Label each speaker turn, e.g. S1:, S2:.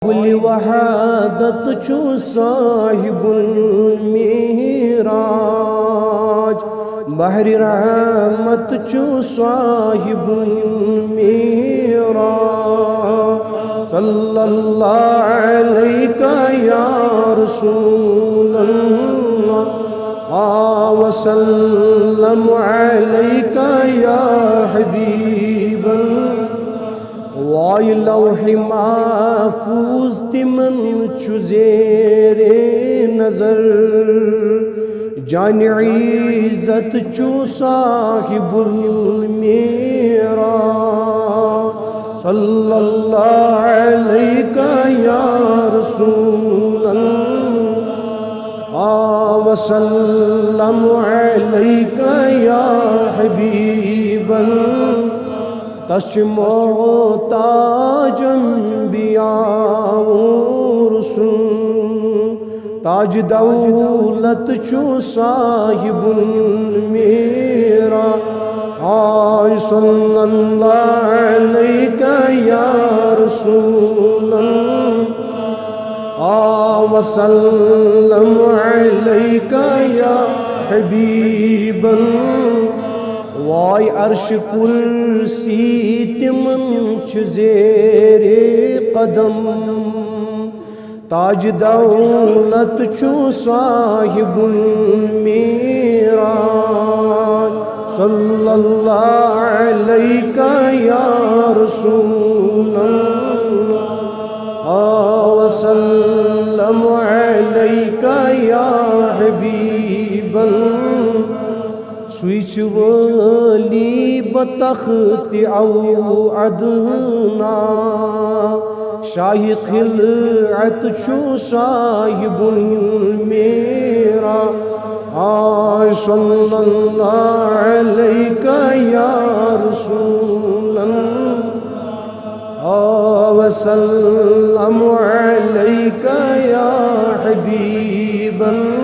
S1: कुल वहादत छु साहिबुल मिराज बहर रहमत छु साहिबुल मिराज सल्लल्लाहु अलैका या रसूलल्लाह वसल्लम अलैका या हबीबल्लाह वाय लौह महफूज तिमन छु ज़ेरे नजर जान इज़्ज़त छु साहिबुल मिराज सल्लल्लाहु अलैका या रसूलल्लाह वसल्लम अलैका या हबीबल्लाह तश्मोताज अंबिया रुसूल ताज दौलत छु साहिबुल मिराज सल्लल्लाहु अलैका या रसूलल्लाह वसल्लम अलैका या हबीबल्लाह वाय अर्श कुर्सी तिमन छु ज़ेरे कदम ताज दौलत छु साहिबुल मिराज सल्लल्लाहु अलैका या रसूलल्लाह वसल्लम अलैका या हबीबल्लाह सुइच वली बतख्त औ अदना शाही खिलअत छु साहिबुल मिराज सल्लल्लाहु अलैका या रसूलल्लाह वसल्लम अलैका या हबीबल्लाह